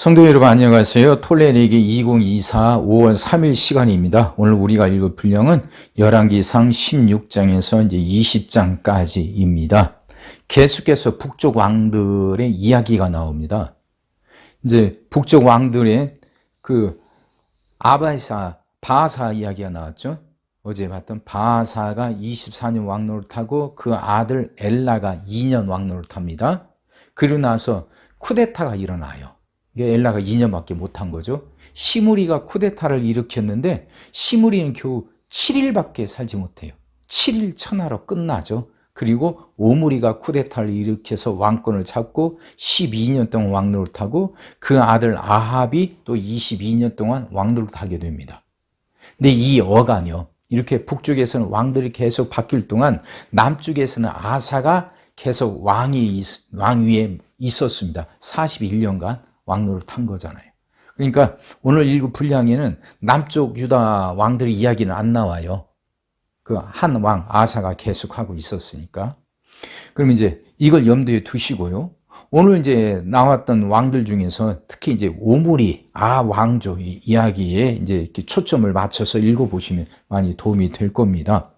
성도 여러분 안녕하세요. 톨레리기 2024 5월 3일 시간입니다. 오늘 우리가 읽을 분량은 열왕기상 16장에서 이제 20장까지입니다. 계속해서 북쪽 왕들의 이야기가 나옵니다. 이제 북쪽 왕들의 그 바하사 이야기가 나왔죠. 어제 봤던 바하사가 24년 왕노릇하고 그 아들 엘라가 2년 왕노릇합니다. 그러고 나서 쿠데타가 일어나요. 엘라가 2년밖에 못한 거죠. 시므리가 쿠데타를 일으켰는데 시므리는 겨우 7일밖에 살지 못해요. 7일 천하로 끝나죠. 그리고 오므리가 쿠데타를 일으켜서 왕권을 잡고 12년 동안 왕노릇하고 그 아들 아합이 또 22년 동안 왕노릇하게 됩니다. 근데 이 어간이요, 이렇게 북쪽에서는 왕들이 계속 바뀔 동안 남쪽에서는 아사가 계속 왕 위에 있었습니다. 41년간 왕노릇 한 거잖아요. 그러니까 오늘 읽을 분량에는 남쪽 유다 왕들의 이야기는 안 나와요. 그 한 왕 아사가 계속하고 있었으니까. 그럼 이제 이걸 염두에 두시고요. 오늘 이제 나왔던 왕들 중에서 특히 이제 오므리 왕조 이야기에 이제 이렇게 초점을 맞춰서 읽어보시면 많이 도움이 될 겁니다.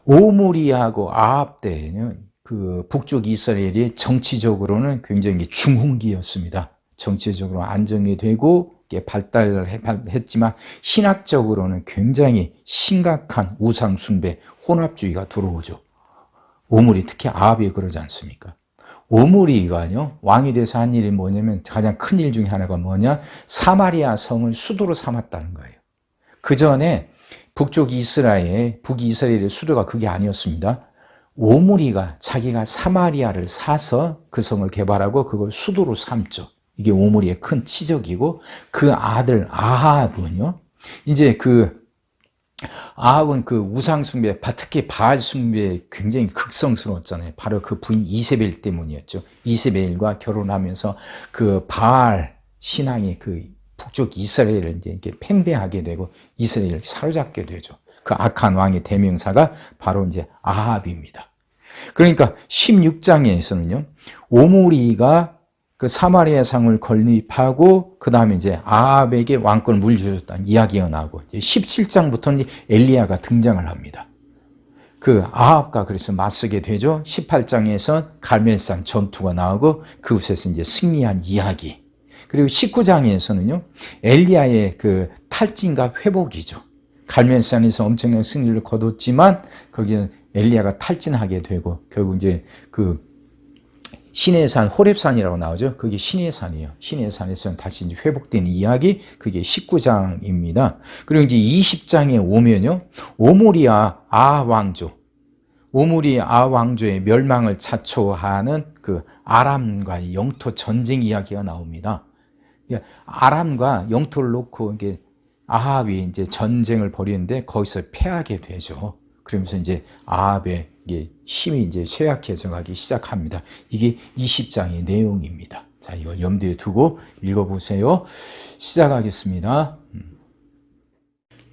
오므리하고 아합 때는 그 북쪽 이스라엘이 정치적으로는 굉장히 중흥기였습니다. 정치적으로 안정이 되고 발달을 했지만 신학적으로는 굉장히 심각한 우상숭배, 혼합주의가 들어오죠. 오므리, 특히 아합이 그러지 않습니까? 오므리가요, 왕이 돼서 한 일이 뭐냐면 가장 큰 일 중에 하나가 뭐냐? 사마리아 성을 수도로 삼았다는 거예요. 그 전에 북쪽 이스라엘, 북이스라엘의 수도가 그게 아니었습니다. 오므리가 자기가 사마리아를 사서 그 성을 개발하고 그걸 수도로 삼죠. 이게 오므리의 큰 치적이고, 그 아들 아합은요, 이제 아합은 그 우상숭배, 특히 바알숭배에 굉장히 극성스러웠잖아요. 바로 그 부인 이세벨 때문이었죠. 이세벨과 결혼하면서 그 바알 신앙이 그 북쪽 이스라엘을 이제 이렇게 팽배하게 되고 이스라엘을 사로잡게 되죠. 그 악한 왕의 대명사가 바로 이제 아합입니다. 그러니까 16장에서는요, 오므리가 그 사마리아 상을 건립하고 그 다음에 이제 아합에게 왕권을 물려줬다는 이야기가 나오고, 17장부터는 엘리야가 등장을 합니다. 그 아합과 그래서 맞서게 되죠. 18장에서 갈멜산 전투가 나오고 그곳에서 이제 승리한 이야기. 그리고 19장에서는요, 엘리야의 그 탈진과 회복이죠. 갈멜산에서 엄청난 승리를 거뒀지만 거기는 엘리야가 탈진하게 되고 결국 이제 그 신의 산, 호렙산이라고 나오죠. 그게 신의 산이에요. 신의 산에서는 다시 이제 회복된 이야기, 그게 19장입니다. 그리고 이제 20장에 오면요, 오므리아 왕조, 오므리 왕조의 멸망을 자초하는 그 아람과의 영토 전쟁 이야기가 나옵니다. 아람과 영토를 놓고 이게 아합이 이제 전쟁을 벌이는데 거기서 패하게 되죠. 그러면서 이제 아합의 힘이 이제 쇠약해져 가기 시작합니다. 이게 20장의 내용입니다. 자, 이걸 염두에 두고 읽어보세요. 시작하겠습니다.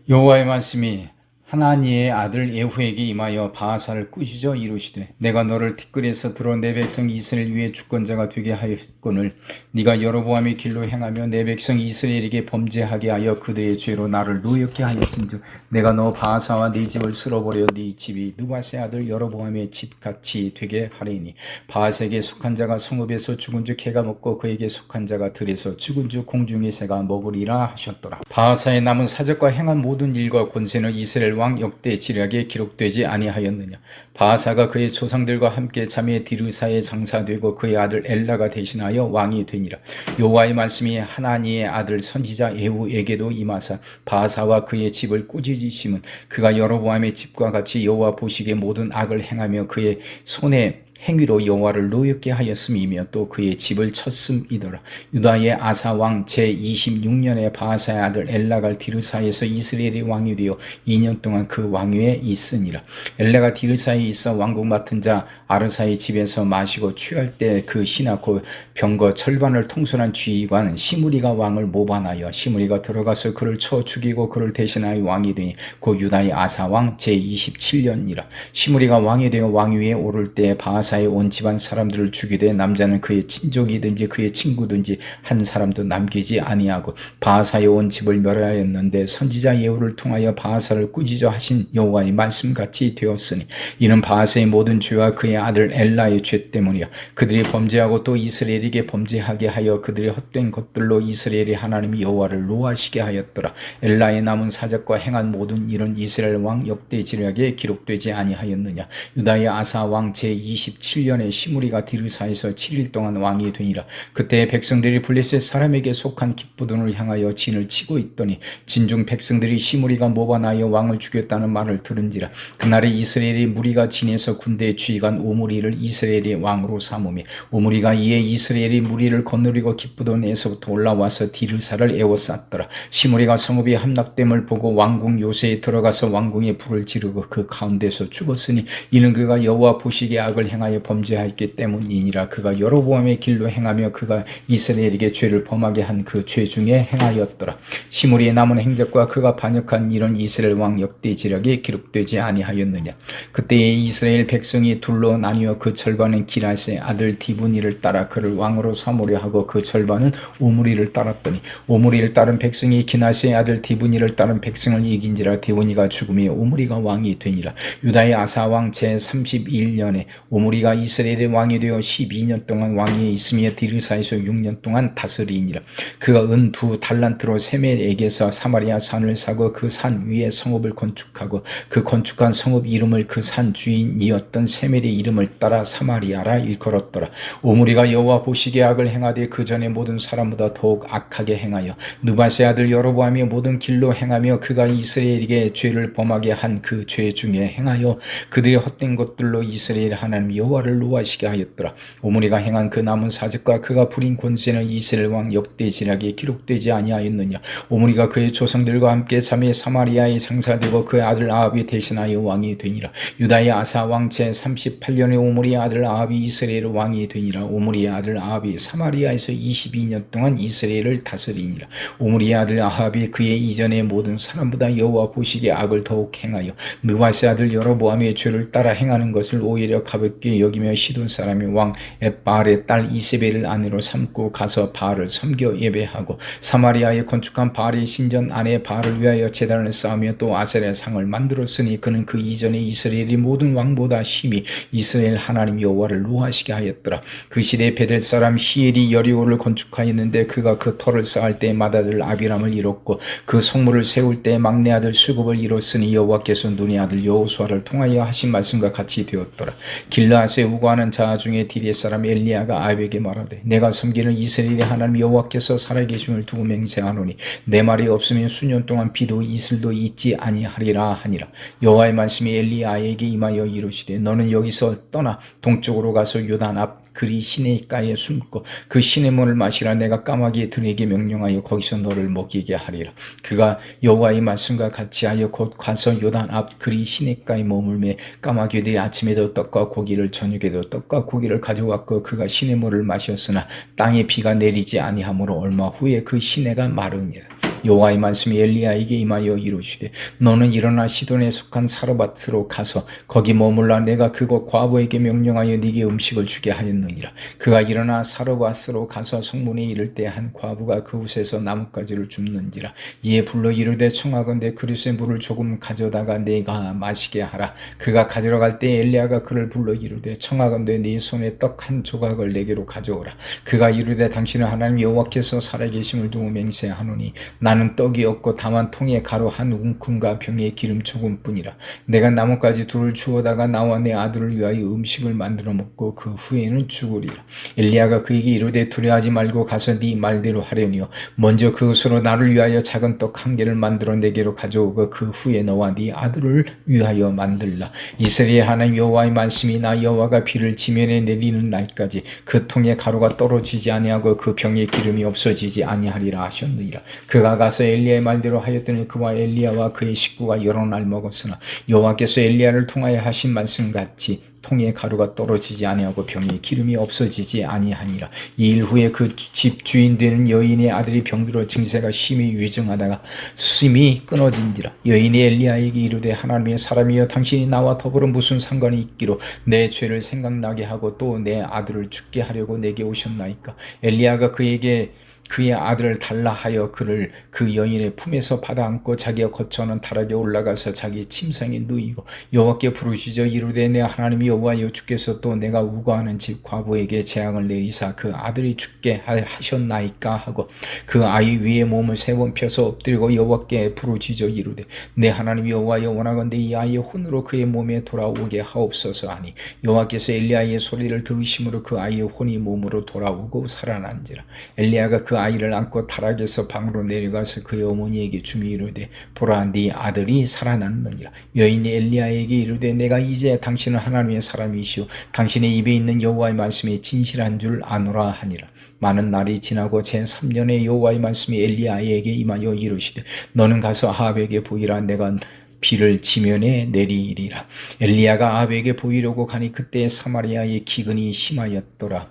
여호와의 말씀이 하나니의 아들 예후에게 임하여 바하사를 꾸짖어 이르시되, 내가 너를 티끌에서 들어 내 백성 이스라엘 위에 주권자가 되게 하였거늘 네가 여로보암의 길로 행하며 내 백성 이스라엘에게 범죄하게 하여 그들의 죄로 나를 노엽게 하였은즉 내가 너 바하사와 네 집을 쓸어버려 네 집이 느바세 아들 여로보암의 집같이 되게 하리니, 바하사에게 속한 자가 성읍에서 죽은즉 해가 먹고 그에게 속한 자가 들에서 죽은즉 공중의 새가 먹으리라 하셨더라. 바하사의 남은 사적과 행한 모든 일과 권세는 이스라엘 왕 역대 지략에 기록되지 아니하였느냐. 바하사가 그의 조상들과 함께 자매 디르사에 장사되고 그의 아들 엘라가 대신하여 왕이 되니라. 여호와의 말씀이 하나니의 아들 선지자 예후에게도 임하사 바하사와 그의 집을 꾸짖으심은 그가 여로보암의 집과 같이 여호와 보시기에 모든 악을 행하며 그의 손에 행위로 여호와를 노엽게 하였음이며 또 그의 집을 쳤음이더라. 유다의 아사 왕 제26년에 바하사의 아들 엘라가 디르사에서 이스라엘의 왕이 되어 2년 동안 그 왕위에 있으니라. 엘라가 디르사에 있어 왕국 맡은 자 아르사의 집에서 마시고 취할 때 그 신하고 병거 절반을 통솔한 지휘관 시므리가 왕을 모반하여 시므리가 들어가서 그를 쳐 죽이고 그를 대신하여 왕이 되니 곧 유다의 아사 왕 제27년이라. 시므리가 왕이 되어 왕위에 오를 때 바하사 바하사의 온 집안 사람들을 죽이되 남자는 그의 친족이든지 그의 친구든지 한 사람도 남기지 아니하고 바하사의 온 집을 멸하였는데 선지자 예후를 통하여 바하사를 꾸짖어 하신 여호와의 말씀같이 되었으니 이는 바하사의 모든 죄와 그의 아들 엘라의 죄 때문이야. 그들이 범죄하고 또 이스라엘에게 범죄하게 하여 그들의 헛된 것들로 이스라엘의 하나님 여호와를 노하시게 하였더라. 엘라의 남은 사적과 행한 모든 일은 이스라엘 왕 역대지략에 기록되지 아니하였느냐. 유다의 아사 왕 제27년에 시므리가 디르사에서 7일 동안 왕이 되니라. 그때 백성들이 블레셋 사람에게 속한 기브돈을 향하여 진을 치고 있더니 진중 백성들이 시므리가 모반하여 왕을 죽였다는 말을 들은지라. 그날에 이스라엘의 무리가 진에서 군대에 주의간 오므리를 이스라엘의 왕으로 삼으며 오므리가 이에 이스라엘의 무리를 거느리고 기브돈에서부터 올라와서 디르사를 에워쌌더라. 시므리가 성읍이 함락됨을 보고 왕궁 요새에 들어가서 왕궁에 불을 지르고 그 가운데서 죽었으니 이는 그가 여호와 보시기에 악을 행하여 범죄하였기 때문이니라. 그가 여로보암의 길로 행하며 그가 이스라엘에게 죄를 범하게 한 그 죄 중에 행하였더라. 시므리의 남은 행적과 그가 반역한 일은 이스라엘 왕 역대지략에 기록되지 아니하였느냐. 그때에 이스라엘 백성이 둘로 나뉘어 그 절반은 기라스의 아들 디브니를 따라 그를 왕으로 삼으려 하고 그 절반은 오므리를 따랐더니 오므리를 따른 백성이 기나스의 아들 디브니를 따른 백성을 이긴지라. 디브니가 죽음에 오므리가 왕이 되니라. 유다의 아사 왕 제31년에 오므리가 이스라엘의 왕이 되어 12년 동안 왕위에 있으며 디르사에서 6년 동안 다스리니라. 그가 은 2달란트로 세멜에게서 사마리아 산을 사고 그 산 위에 성읍을 건축하고 그 건축한 성읍 이름을 그 산 주인이었던 세멜의 이름을 따라 사마리아라 일컬었더라. 오므리가 여호와 보시기에 악을 행하되 그 전에 모든 사람보다 더욱 악하게 행하여 느바세 아들 여로보암이 모든 길로 행하며 그가 이스라엘에게 죄를 범하게 한 그 죄 중에 행하여 그들의 헛된 것들로 이스라엘 하나님 여호와를 노하시게 하였더라. 오므리가 행한 그 남은 사적과 그가 부린 권세는 이스라엘 왕 역대지략에 기록되지 아니하였느냐. 오므리가 그의 조상들과 함께 잠에 사마리아에 장사되고 그의 아들 아합이 대신하여 왕이 되니라. 유다의 아사 왕 제38년에 오므리의 아들 아합이 이스라엘 왕이 되니라. 오므리의 아들 아합이 사마리아에서 22년 동안 이스라엘을 다스리니라. 오므리의 아들 아합이 그의 이전의 모든 사람보다 여호와 보시기에 악을 더욱 행하여 느바세 아들 여로보암의 죄를 따라 행하는 것을 오히려 가볍게 여기며 시돈 사람의 왕 엣바알의 딸 이세벨을 아내로 삼고 가서 바알을 섬겨 예배하고 사마리아에 건축한 바알의 신전 안에 바알을 위하여 제단을 쌓으며 또 아세라 상을 만들었으니 그는 그 이전에 이스라엘의 모든 왕보다 심히 이스라엘 하나님 여호와를 노하시게 하였더라. 그 시대에 베델 사람 히엘이 여리고를 건축하였는데 그가 그 터를 쌓을 때 맏아들 아비람을 잃었고 그 성물을 세울 때 막내 아들 수급을 잃었으니 여호와께서 눈의 아들 여호수아를 통하여 하신 말씀과 같이 되었더라. 길르앗에 우거하는 자 중에 디리의 사람 엘리야가 아합에게 말하되 내가 섬기는 이스라엘의 하나님 여호와께서 살아계심을 두고 맹세하노니 내 말이 없으면 수년 동안 비도 이슬도 있지 아니하리라 하니라. 여호와의 말씀이 엘리야에게 임하여 이르시되 너는 여기서 떠나 동쪽으로 가서 요단 앞 그리 시내가에 숨고 그 시내물을 마시라. 내가 까마귀 들에게 명령하여 거기서 너를 먹이게 하리라. 그가 여호와의 말씀과 같이 하여 곧 가서 요단 앞 그리 시내가에 머물며 까마귀들이 아침에도 떡과 고기를 저녁에도 떡과 고기를 가져왔고 그가 시내물을 마셨으나 땅에 비가 내리지 아니하므로 얼마 후에 그 시내가 마르니라. 여호와의 말씀이 엘리야에게 임하여 이르시되 너는 일어나 시돈에 속한 사르밧으로 가서 거기 머물라. 내가 그곳 과부에게 명령하여 네게 음식을 주게 하였느니라. 그가 일어나 사르밧으로 가서 성문에 이를 때 한 과부가 그곳에서 나뭇가지를 줍는지라. 이에 불러 이르되 청하건대 그릇에 물을 조금 가져다가 내가 마시게 하라. 그가 가져러 갈 때 엘리야가 그를 불러 이르되 청하건대 네 손에 떡 한 조각을 내게로 가져오라. 그가 이르되 당신은 하나님 여호와께서 살아계심을 두고 맹세하노니 나는 떡이 없고 다만 통에 가루 한 움큼과 병에 기름 조금뿐이라. 내가 나뭇가지 둘을 주워다가 나와 내 아들을 위하여 음식을 만들어 먹고 그 후에는 죽으리라. 엘리야가 그에게 이르되 두려워하지 말고 가서 네 말대로 하려니요 먼저 그것으로 나를 위하여 작은 떡 한 개를 만들어 내게로 가져오고 그 후에 너와 네 아들을 위하여 만들라. 이스라엘 하나님 여호와의 말씀이 나 여호와가 비를 지면에 내리는 날까지 그 통에 가루가 떨어지지 아니하고 그 병에 기름이 없어지지 아니하리라 하셨느니라. 그가 가서 엘리야의 말대로 하였더니 그와 엘리야와 그의 식구가 여러 날 먹었으나 여호와께서 엘리야를 통하여 하신 말씀같이 통에 가루가 떨어지지 아니하고 병에 기름이 없어지지 아니하니라. 이 일 후에 그 집 주인 되는 여인의 아들이 병들어 증세가 심히 위중하다가 숨이 끊어진지라. 여인이 엘리야에게 이르되 하나님의 사람이여 당신이 나와 더불어 무슨 상관이 있기로 내 죄를 생각나게 하고 또 내 아들을 죽게 하려고 내게 오셨나이까. 엘리야가 그에게 그의 아들을 달라 하여 그를 그 여인의 품에서 받아 안고 자기가 거처하는 다락에 올라가서 자기 침상에 누이고 여호와께 부르시죠. 이르되 내 하나님 여호와여 주께서 또 내가 우거하는 집 과부에게 재앙을 내리사 그 아들이 죽게 하셨나이까 하고 그 아이 위에 몸을 3번 펴서 엎드리고 여호와께 부르시죠. 이르되 내 하나님 여호와여 원하건대 이 아이의 혼으로 그의 몸에 돌아오게 하옵소서 하니 여호와께서 엘리야의 소리를 들으심으로 그 아이의 혼이 몸으로 돌아오고 살아난지라. 엘리야가 그 아이를 안고 타락에서 방으로 내려가서 그의 어머니에게 주미 이르되 보라 네 아들이 살아났느니라. 여인이 엘리야에게 이르되 내가 이제 당신은 하나님의 사람이시오 당신의 입에 있는 여호와의 말씀이 진실한 줄 아노라 하니라. 많은 날이 지나고 제3년에 여호와의 말씀이 엘리야에게 임하여 이르시되 너는 가서 아합에게 보이라 내가 비를 지면에 내리리라. 엘리야가 아합에게 보이려고 가니 그때 사마리아의 기근이 심하였더라.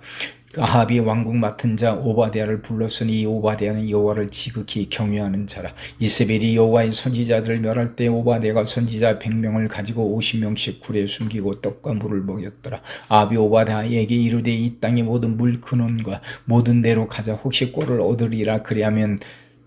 아합이 왕국 맡은 자 오바댜를 불렀으니 오바댜는 여호와를 지극히 경외하는 자라. 이세벨이 여호와의 선지자들을 멸할 때 오바댜가 선지자 100명을 가지고 50명씩 굴에 숨기고 떡과 물을 먹였더라. 아합이 오바댜에게 이르되 이 땅의 모든 물 근원과 모든 데로 가자 혹시 꼴을 얻으리라. 그리하면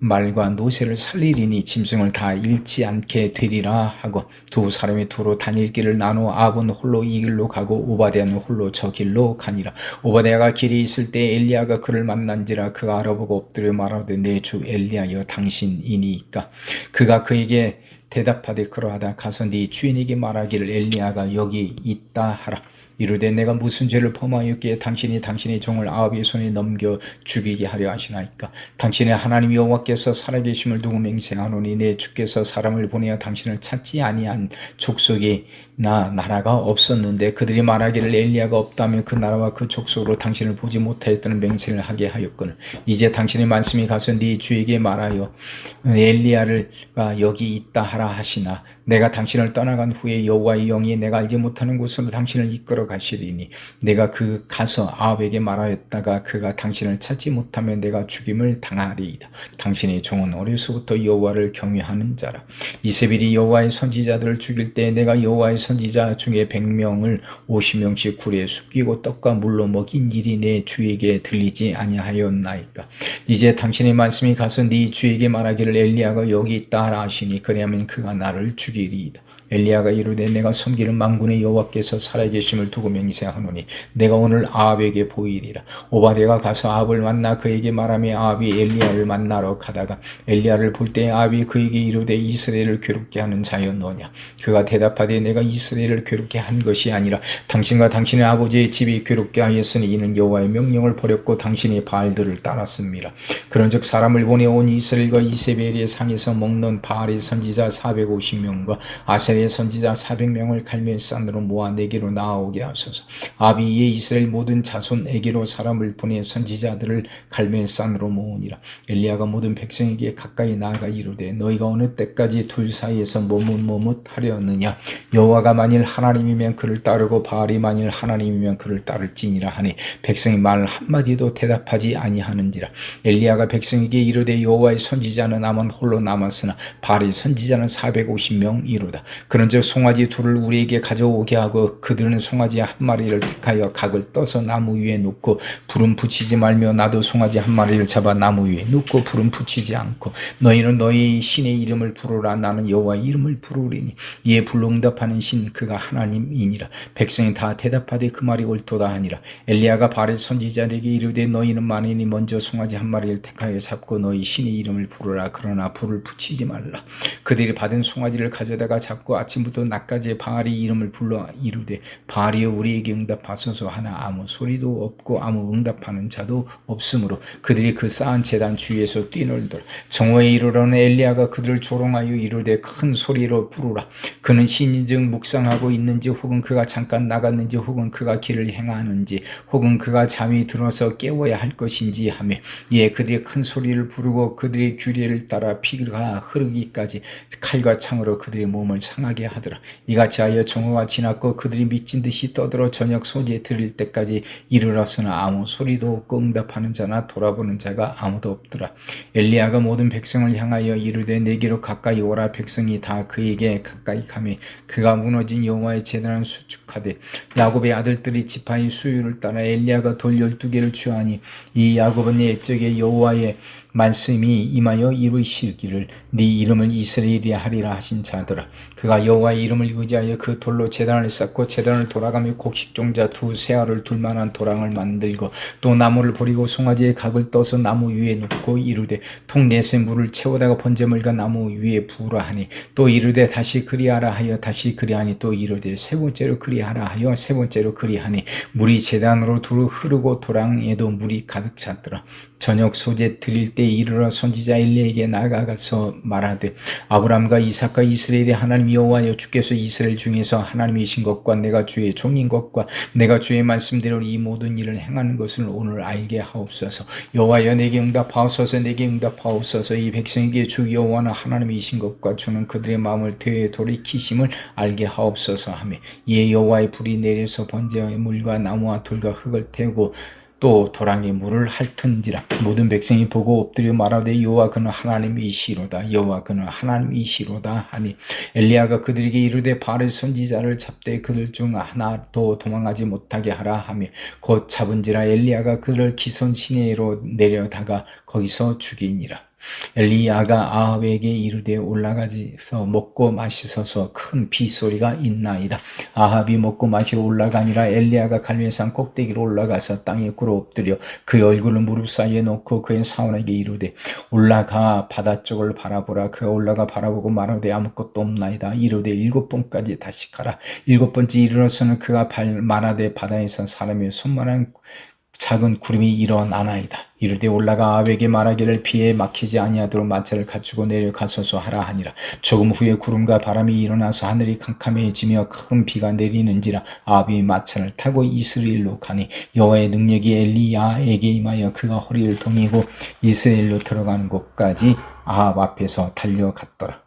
말과 노새를 살리리니 짐승을 다 잃지 않게 되리라 하고 두 사람이 두로 다닐 길을 나누어 아합은 홀로 이 길로 가고 오바댜는 홀로 저 길로 가니라. 오바댜가 길에 있을 때 엘리야가 그를 만난지라. 그가 알아보고 엎드려 말하되 내 주 엘리야여 당신이니까. 그가 그에게 대답하되 그러하다 가서 네 주인에게 말하기를 엘리야가 여기 있다 하라. 이르되 내가 무슨 죄를 범하였기에 당신이 당신의 종을 아합의 손에 넘겨 죽이게 하려 하시나이까. 당신의 하나님 여호와께서 살아계심을 두고 맹세하노니 내 주께서 사람을 보내어 당신을 찾지 아니한 족속이나 나라가 없었는데 그들이 말하기를 엘리야가 없다면 그 나라와 그 족속으로 당신을 보지 못하였다는 맹세를 하게 하였거늘 이제 당신의 말씀이 가서 네 주에게 말하여 엘리야가 여기 있다 하라 하시나 내가 당신을 떠나간 후에 여호와의 영이 내가 알지 못하는 곳으로 당신을 이끌어 가시리니 내가 그 가서 아합에게 말하였다가 그가 당신을 찾지 못하면 내가 죽임을 당하리이다. 당신의 종은 어려서부터 여호와를 경외하는 자라. 이세벨이 여호와의 선지자들을 죽일 때 내가 여호와의 선지자 중에 100명을 50명씩 굴에 숨기고 떡과 물로 먹인 일이 내 주에게 들리지 아니하였나이까. 이제 당신의 말씀이 가서 네 주에게 말하기를 엘리야가 여기 있다 하라 하시니 그리하면 그가 나를 죽이리이다. 엘리야가 이르되 내가 섬기는 만군의 여호와께서 살아계심을 두고 맹세하노니 내가 오늘 아합에게 보이리라. 오바댜가 가서 아합을 만나 그에게 말하며 아합이 엘리야를 만나러 가다가 엘리야를 볼 때 아합이 그에게 이르되 이스라엘을 괴롭게 하는 자여 너냐. 그가 대답하되 내가 이스라엘을 괴롭게 한 것이 아니라 당신과 당신의 아버지의 집이 괴롭게 하였으니 이는 여호와의 명령을 버렸고 당신의 바알들을 따랐습니다. 그런즉 사람을 보내온 이스라엘과 이세벨의 상에서 먹는 바알의 선지자 450명과 아셀의 선지자 400명을 갈멜산으로 모아 내게로 나아오게 하소서. 아합이 이에 이스라엘 모든 자손에게로 사람을 보내 선지자들을 갈멜산으로 모으니라. 엘리야가 모든 백성에게 가까이 나아가 이르되 너희가 어느 때까지 둘 사이에서 머뭇머뭇하려느냐. 여호와가 만일 하나님이면 그를 따르고 바알이 만일 하나님이면 그를 따를지니라 하니 백성이 말 한마디도 대답하지 아니하는지라. 엘리야가 백성에게 이르되 여호와의 선지자는 아만 홀로 남았으나 바알의 선지자는 450명이로다. 그런즉 송아지 둘을 우리에게 가져오게 하고 그들은 송아지 한 마리를 택하여 각을 떠서 나무 위에 놓고 불은 붙이지 말며 나도 송아지 한 마리를 잡아 나무 위에 놓고 불은 붙이지 않고 너희는 너희 신의 이름을 부르라. 나는 여호와의 이름을 부르리니 이에 불로 응답하는 신 그가 하나님이니라. 백성이 다 대답하되 그 말이 옳도다 하니라. 엘리야가 바알의 선지자들에게 이르되 너희는 만인이 먼저 송아지 한 마리를 택하여 잡고 너희 신의 이름을 부르라. 그러나 불을 붙이지 말라. 그들이 받은 송아지를 가져다가 잡고 아침부터 낮까지 바알의 이름을 불러 이르되 바알이여 우리에게 응답하소서 하나 아무 소리도 없고 아무 응답하는 자도 없으므로 그들이 그 쌓은 제단 주위에서 뛰놀더라. 정오에 이르러는 엘리야가 그들을 조롱하여 이르되 큰 소리로 부르라. 그는 신인즉 묵상하고 있는지 혹은 그가 잠깐 나갔는지 혹은 그가 길을 행하는지 혹은 그가 잠이 들어서 깨워야 할 것인지 하며 이에 그들이 큰 소리를 부르고 그들의 규례를 따라 피가 흐르기까지 칼과 창으로 그들의 몸을 상하게 상하게 하더라. 이같이 하여 정오가 지났고 그들이 미친 듯이 떠들어 저녁 소재 들을 때까지 이르렀으나 아무 소리도 없고 응답하는 자나 돌아보는 자가 아무도 없더라. 엘리야가 모든 백성을 향하여 이르되 내게로 가까이 오라. 백성이 다 그에게 가까이 가매 그가 무너진 여호와의 제단을 수축하되 야곱의 아들들이 지파의 수유를 따라 엘리야가 돌 12개를 취하니 이 야곱은 옛적에 여호와의 말씀이 임하여 이루시기를 네 이름을 이스라엘이 하리라 하신 자더라. 그가 여호와의 이름을 의지하여 그 돌로 제단을 쌓고 제단을 돌아가며 곡식종자 두 세알을 둘 만한 도랑을 만들고 또 나무를 버리고 송아지의 각을 떠서 나무 위에 놓고 이르되 통 넷에 물을 채우다가 번제물과 나무 위에 부으라 하니 또 이르되 다시 그리하라 하여 다시 그리하니 또 이르되 세 번째로 그리하라 하여 세 번째로 그리하니 물이 제단으로 두루 흐르고 도랑에도 물이 가득 찼더라. 저녁 소재 드릴 때 이르러 선지자 엘리에게 나아가서 말하되 아브라함과 이삭과 이스라엘의 하나님 여호와여 주께서 이스라엘 중에서 하나님이신 것과 내가 주의 종인 것과 내가 주의 말씀대로 이 모든 일을 행하는 것을 오늘 알게 하옵소서. 여호와여 내게 응답하옵소서. 내게 응답하옵소서. 이 백성에게 주 여호와는 하나님이신 것과 주는 그들의 마음을 되돌이키심을 알게 하옵소서 하며 이에 여호와의 불이 내려서 번제의 물과 나무와 돌과 흙을 태우고 또 도랑에 물을 핥은지라. 모든 백성이 보고 엎드려 말하되 여호와 그는 하나님이시로다. 여호와 그는 하나님이시로다 하니 엘리야가 그들에게 이르되 바알 선지자를 잡되 그들 중 하나도 도망하지 못하게 하라 하며 곧 잡은지라. 엘리야가 그를 기손 시내로 내려다가 거기서 죽이니라. 엘리야가 아합에게 이르되 올라가서 먹고 마시소서. 큰 비소리가 있나이다. 아합이 먹고 마시러 올라가니라. 엘리야가 갈멜산 꼭대기로 올라가서 땅에 꿇어 엎드려 그의 얼굴을 무릎 사이에 놓고 그의 사원에게 이르되 올라가 바다 쪽을 바라보라. 그가 올라가 바라보고 말하되 아무것도 없나이다. 이르되 7번까지 다시 가라. 7번째 이르러서는 그가 말하되 바다에서 사람의 손만한 작은 구름이 일어나나이다. 이르되 올라가 아합에게 말하기를 비에 막히지 아니하도록 마차를 갖추고 내려가소서 하라 하니라. 조금 후에 구름과 바람이 일어나서 하늘이 캄캄해지며 큰 비가 내리는지라. 아합이 마차를 타고 이스라엘로 가니 여호와의 능력이 엘리야에게 임하여 그가 허리를 동이고 이스라엘로 들어가는 곳까지 아합 앞에서 달려갔더라.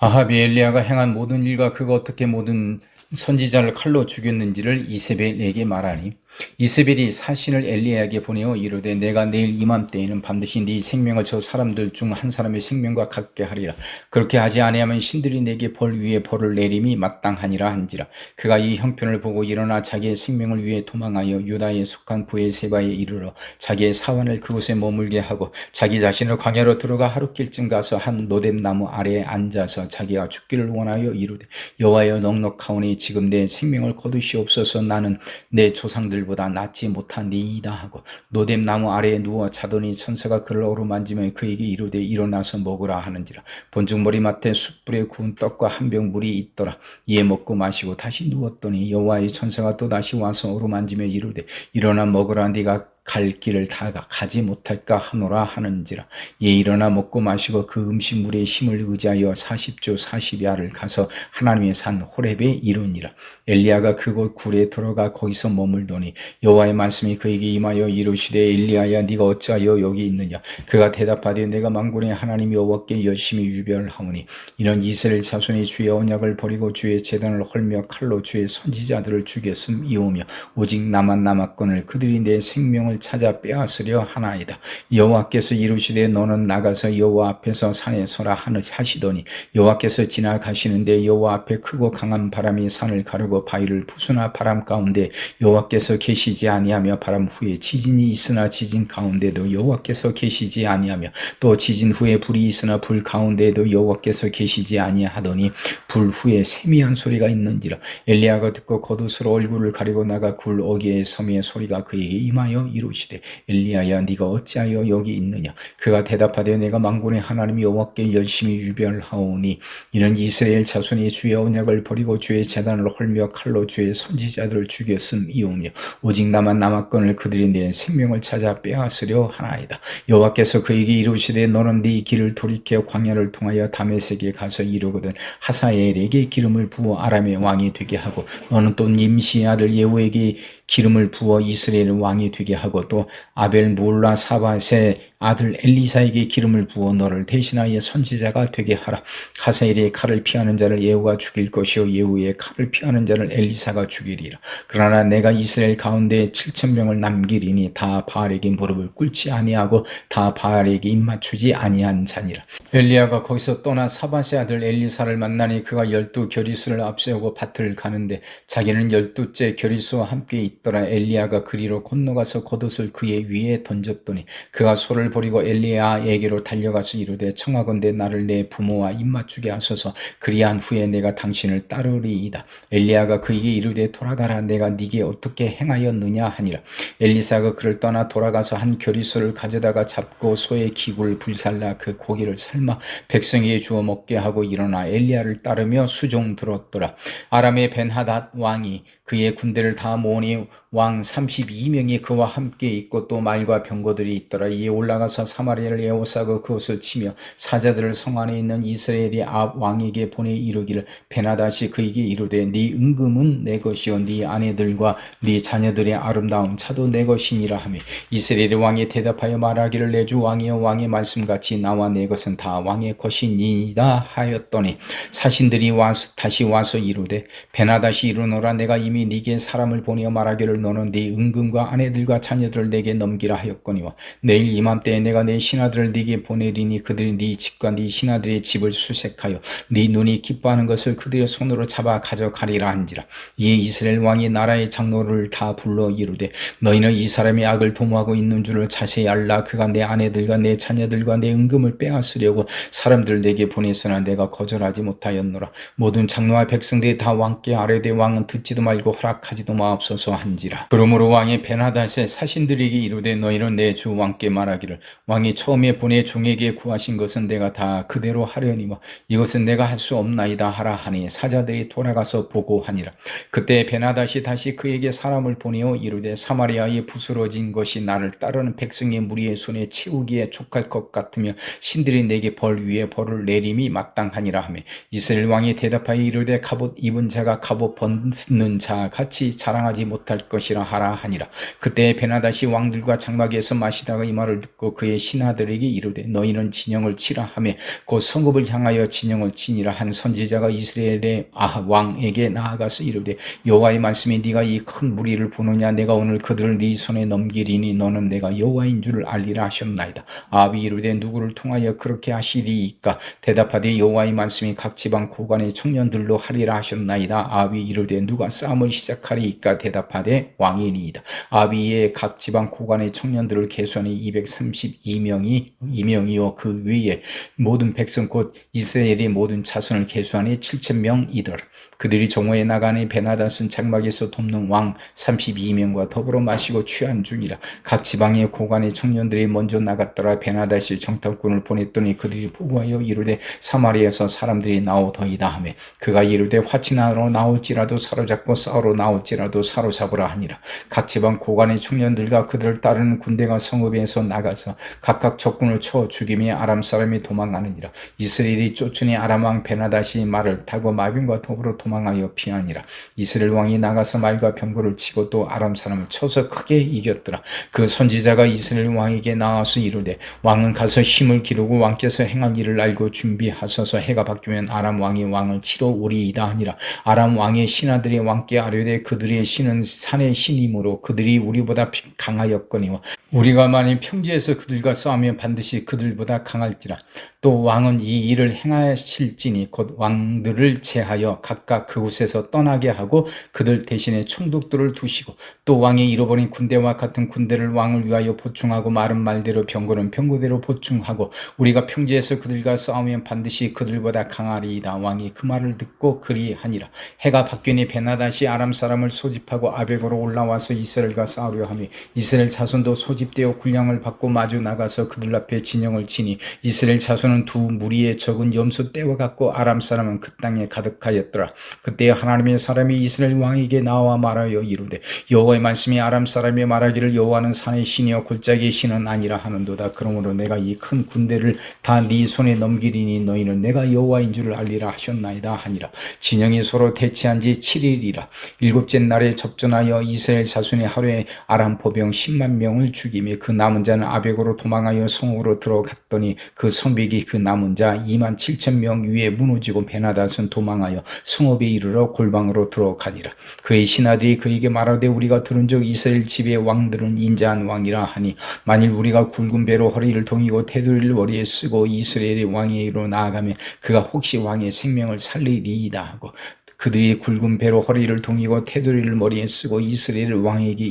아합이 엘리야가 행한 모든 일과 그가 어떻게 모든 선지자를 칼로 죽였는지를 이세벨에게 말하니 이세벨이 사신을 엘리야에게 보내어 이르되 내가 내일 이맘때에는 반드시 네 생명을 저 사람들 중 한 사람의 생명과 같게 하리라. 그렇게 하지 아니하면 신들이 내게 벌 위에 벌을 내림이 마땅하니라 한지라. 그가 이 형편을 보고 일어나 자기의 생명을 위해 도망하여 유다에 속한 브에세바에 이르러 자기의 사환을 그곳에 머물게 하고 자기 자신을 광야로 들어가 하루길쯤 가서 한 노뎀나무 아래에 앉아서 자기가 죽기를 원하여 이르되 여호와여 넉넉하오니 지금 내 생명을 거두시옵소서. 나는 내 조상들보다 낫지 못하니이다 하고 노뎀나무 아래에 누워 자더니 천사가 그를 어루만지며 그에게 이르되 일어나서 먹으라 하는지라. 본즉 머리맡에 숯불에 구운 떡과 한 병 물이 있더라. 이에 먹고 마시고 다시 누웠더니 여호와의 천사가 또 다시 와서 어루만지며 이르되 일어나 먹으라. 네가 갈 길을 다 가지 못할까 하노라 하는지라. 이에 일어나 먹고 마시고 그 음식물의 힘을 의지하여 40주 40야를 가서 하나님의 산 호렙에 이르니라. 엘리야가 그곳 굴에 들어가 거기서 머물더니 여호와의 말씀이 그에게 임하여 이르시되 엘리야야 네가 어찌하여 여기 있느냐. 그가 대답하되 내가 만군의 하나님 여호와께 열심히 유별하오니 이는 이스라엘 자손이 주의 언약을 버리고 주의 제단을 헐며 칼로 주의 선지자들을 죽였음이오며 오직 나만 남았거늘 그들이 내 생명을 찾아 빼앗으려 하나이다. 여호와께서 이르시되 너는 나가서 여호와 앞에서 산에 서라 하시더니 여호와께서 지나가시는데 여호와 앞에 크고 강한 바람이 산을 가르고 바위를 부수나 바람 가운데 여호와께서 계시지 아니하며 바람 후에 지진이 있으나 지진 가운데도 여호와께서 계시지 아니하며 또 지진 후에 불이 있으나 불 가운데도 여호와께서 계시지 아니하더니 불 후에 세미한 소리가 있는지라. 엘리야가 듣고 겉옷으로 얼굴을 가리고 나가 굴 어귀의 섬의 소리가 그에게 임하여 이르시되 엘리야야 네가 어찌하여 여기 있느냐. 그가 대답하되 내가 만군의 하나님 여호와께 열심히 유별하오니 이는 이스라엘 자손이 주의 언약을 버리고 주의 제단을 헐며 칼로 주의 선지자들을 죽였음이오며 오직 나만 남았거늘 그들이 내 생명을 찾아 빼앗으려 하나이다. 여호와께서 그에게 이르시되 너는 네 길을 돌이켜 광야를 통하여 다메섹에 가서 이르거든 하사엘에게 기름을 부어 아람의 왕이 되게 하고 너는 또 님시의 아들 예후에게 기름을 부어 이스라엘 왕이 되게 하고 또 아벨 물라 사밧의 아들 엘리사에게 기름을 부어 너를 대신하여 선지자가 되게 하라. 하사엘의 칼을 피하는 자를 예후가 죽일 것이요 예후의 칼을 피하는 자를 엘리사가 죽이리라. 그러나 내가 이스라엘 가운데 7,000명을 남기리니 다 바알에게 무릎을 꿇지 아니하고 다 바알에게 입맞추지 아니한 자니라. 엘리야가 거기서 떠나 사밧의 아들 엘리사를 만나니 그가 12 겨리수를 앞세우고 밭을 가는데 자기는 12째 겨리수와 함께 있더라. 엘리야가 그리로 건너가서 겉옷을 그의 위에 던졌더니 그가 소를 버리고 엘리야에게로 달려가서 이르되 청하건대 나를 내 부모와 입맞추게 하소서. 그리한 후에 내가 당신을 따르리이다. 엘리야가 그에게 이르되 돌아가라. 내가 네게 어떻게 행하였느냐 하니라. 엘리사가 그를 떠나 돌아가서 한 겨리수를 가져다가 잡고 소의 기구를 불살라 그 고기를 삶아 백성에게 주어 먹게 하고 일어나 엘리야를 따르며 수종 들었더라. 아람의 벤하닷 왕이 그의 군대를 다 모으니 왕 32명이 그와 함께 있고 또 말과 병거들이 있더라. 이에 올라가서 사마리아를 에워싸고 그것을 치며 사자들을 성 안에 있는 이스라엘의 앞 왕에게 보내 이르기를 벤하닷이 그에게 이르되 네 은금은 내 것이요 네 아내들과 네 자녀들의 아름다운 차도 내 것이니라 하며 이스라엘의 왕이 대답하여 말하기를 내 주 왕이여 왕의 말씀같이 나와 내 것은 다 왕의 것이니이다 하였더니 사신들이 다시 와서 이르되 벤하닷이 이르노라. 내가 이미 네게 사람을 보내어 말하기를 너는 네 은금과 아내들과 자녀들을 내게 넘기라 하였거니와 내일 이맘때에 내가 내 신하들을 네게 보내리니 그들이 네 집과 네 신하들의 집을 수색하여 네 눈이 기뻐하는 것을 그들의 손으로 잡아 가져가리라 한지라. 이에 이스라엘 왕이 나라의 장로를 다 불러 이르되 너희는 이 사람이 악을 도모하고 있는 줄을 자세히 알라. 그가 내 아내들과 내 자녀들과 내 은금을 빼앗으려고 사람들 내게 보냈으나 내가 거절하지 못하였노라. 모든 장로와 백성들이 다 왕께 아뢰되 왕은 듣지도 말고 허락하지도 마옵소서 한지라. 그러므로 왕이 벤하닷의 사신들에게 이르되 너희는 내 주 왕께 말하기를 왕이 처음에 보내 종에게 구하신 것은 내가 다 그대로 하려니와 이것은 내가 할 수 없나이다 하라 하니 사자들이 돌아가서 보고하니라. 그때 벤하닷이 다시 그에게 사람을 보내어 이르되 사마리아에 부스러진 것이 나를 따르는 백성의 무리의 손에 채우기에 촉할 것 같으며 신들이 내게 벌 위에 벌을 내림이 마땅하니라 하며 이스라엘 왕이 대답하여 이르되 갑옷 입은 자가 갑옷 벗는 자 같이 자랑하지 못할 것이라 하라 하니라. 그때 벤하닷이 왕들과 장막에서 마시다가 이 말을 듣고 그의 신하들에게 이르되 너희는 진영을 치라 하며 곧 성읍을 향하여 진영을 치니라. 한 선지자가 이스라엘의 왕에게 나아가서 이르되 여호와의 말씀이 네가 이 큰 무리를 보느냐. 내가 오늘 그들을 네 손에 넘기리니 너는 내가 여호와인 줄을 알리라 하셨나이다. 아합이 이르되 누구를 통하여 그렇게 하시리이까. 대답하되 여호와의 말씀이 각 지방 고관의 청년들로 하리라 하셨나이다. 아합이 이르되 누가 싸움을 시작하리이까. 대답하되 왕이니이다. 아합이 이에 각 지방 고관의 청년들을 계수하니 232명이요 그 위에 모든 백성 곧 이스라엘의 모든 자손을 계수하니 7,000명이더라. 그들이 정오에 나가니 벤하닷은 장막에서 돕는 왕 32명과 더불어 마시고 취한 중이라. 각 지방의 고관의 청년들이 먼저 나갔더라. 벤하닷이 정탐꾼을 보냈더니 그들이 보고하여 이르되 사마리아에서 사람들이 나오더이다 하며 그가 이르되 화친하러 나올지라도 사로잡고 싸우러 나올지라도 사로잡으라 하니라. 각 지방 고관의 청년들과 그들을 따르는 군대가 성읍에서 나가서 각각 적군을 쳐 죽이며 아람 사람이 도망가느니라. 이스라엘이 쫓으니 아람 왕 벤하닷이 말을 타고 마빈과 더불어 도망하여 피하니라. 이스라엘 왕이 나가서 말과 병거를 치고 또 아람 사람을 쳐서 크게 이겼더라. 그 선지자가 이스라엘 왕에게 나와서 이르되 왕은 가서 힘을 기르고 왕께서 행한 일을 알고 준비하소서. 해가 바뀌면 아람 왕이 왕을 치러 오리이다 하니라. 아람 왕의 신하들이 왕께 아뢰되 그들의 신은 산의 신이므로 그들이 우리보다 강하였거니와 우리가 만일 평지에서 그들과 싸우면 반드시 그들보다 강할지라. 또 왕은 이 일을 행하실지니 곧 왕들을 제하여 각각 그곳에서 떠나게 하고 그들 대신에 총독들을 두시고 또 왕이 잃어버린 군대와 같은 군대를 왕을 위하여 보충하고 마른 말대로 병거는 병거대로 보충하고 우리가 평지에서 그들과 싸우면 반드시 그들보다 강하리이다. 왕이 그 말을 듣고 그리하니라. 해가 바뀌니 벤하닷이 아람 사람을 소집하고 아벡으로 올라와서 이스라엘과 싸우려 하며 이스라엘 자손도 소집되어 군량을 받고 마주 나가서 그들 앞에 진영을 치니 이스라엘 자손은 거기서는 두 무리의 적은 염소 떼와 같고 아람 사람은 그 땅에 가득하였더라. 그때 하나님의 사람이 이스라엘 왕에게 나와 말하여 이르되 여호와의 말씀이 아람 사람이 말하기를 여호와는 산의 신이여 골짜기의 신은 아니라 하는도다. 그러므로 내가 이 큰 군대를 다 네 손에 넘기리니 너희는 내가 여호와인 줄을 알리라 하셨나이다 하니라. 진영이 서로 대치한 지 7일이라. 일곱째 날에 접전하여 이스라엘 자손이 하루에 아람 보병 10만 명을 죽이며 그 남은 자는 아벡으로 도망하여 성으로 들어갔더니 그 성벽이 그 남은 자 2만 7천 명 위에 무너지고 베나닷은 도망하여 성읍에 이르러 골방으로 들어가니라. 그의 신하들이 그에게 말하되 우리가 들은즉 이스라엘 집의 왕들은 인자한 왕이라 하니 만일 우리가 굵은 배로 허리를 동이고 테두리를 머리에 쓰고 이스라엘의 왕에게로 나아가면 그가 혹시 왕의 생명을 살리리이다 하고 그들이 굵은 배로 허리를 동이고 테두리를 머리에 쓰고 이스라엘 왕에게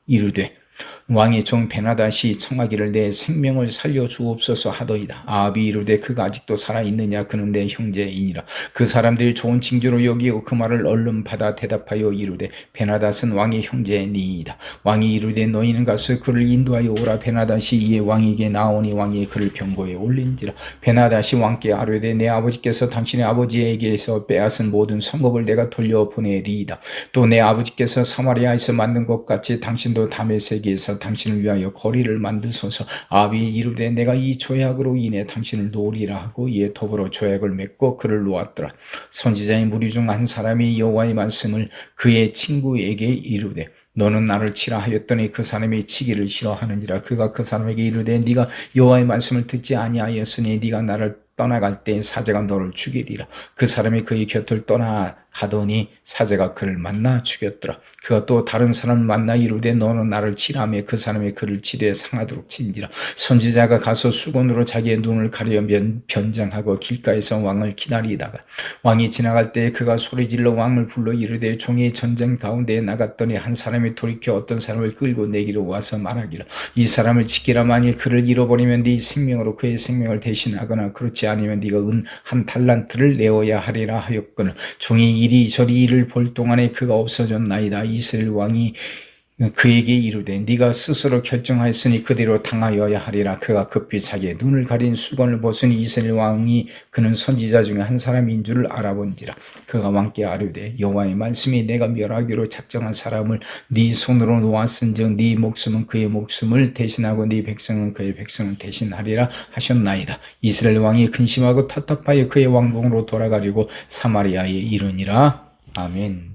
이르되 왕의 종 베나닷이 청하기를 내 생명을 살려 주옵소서 하더이다. 아합이 이르되 그가 아직도 살아있느냐 그는 내 형제이니라. 그 사람들이 좋은 징조로 여기고 그 말을 얼른 받아 대답하여 이르되 베나닷은 왕의 형제니이다. 왕이 이르되 너희는 가서 그를 인도하여 오라. 베나닷이 이에 왕에게 나오니 왕이 그를 병고에 올린지라. 베나닷이 왕께 아뢰되 내 아버지께서 당신의 아버지에게서 빼앗은 모든 성읍을 내가 돌려보내리이다. 또 내 아버지께서 사마리아에서 만든 것 같이 당신도 다메섹에서 당신을 위하여 거리를 만드소서. 아합이 이르되 내가 이 조약으로 인해 당신을 놓으리라 하고 이에 더불어 조약을 맺고 그를 놓았더라. 선지자의 무리 중 한 사람이 여호와의 말씀을 그의 친구에게 이르되 너는 나를 치라 하였더니 그 사람이 치기를 싫어하느니라. 그가 그 사람에게 이르되 네가 여호와의 말씀을 듣지 아니하였으니 네가 나를 떠나갈 때 사제가 너를 죽이리라. 그 사람이 그의 곁을 떠나가더니 사제가 그를 만나 죽였더라. 그가 또 다른 사람을 만나 이르되 너는 나를 치라며 그 사람이 그를 치되 상하도록 친지라. 선지자가 가서 수건으로 자기의 눈을 가려 변장하고 길가에서 왕을 기다리다가 왕이 지나갈 때 그가 소리질러 왕을 불러 이르되 종이 전쟁 가운데에 나갔더니 한 사람이 돌이켜 어떤 사람을 끌고 내기로 와서 말하기를 이 사람을 지키라. 만일 그를 잃어버리면 네 생명으로 그의 생명을 대신하거나 그렇지 아니면 네가 은 한 달란트를 내어야 하리라 하였거늘 종이 이리저리 이를 볼 동안에 그가 없어졌나이다. 이스라엘 왕이 그에게 이르되 네가 스스로 결정하였으니 그대로 당하여야 하리라. 그가 급히 자기의 눈을 가린 수건을 벗으니 이스라엘 왕이 그는 선지자 중에 한 사람인 줄을 알아본지라. 그가 왕께 아뢰되 여호와의 말씀이 내가 멸하기로 작정한 사람을 네 손으로 놓았은즉 네 목숨은 그의 목숨을 대신하고 네 백성은 그의 백성을 대신하리라 하셨나이다. 이스라엘 왕이 근심하고 텁텁하여 그의 왕궁으로 돌아가려고 사마리아에 이르니라. 아멘.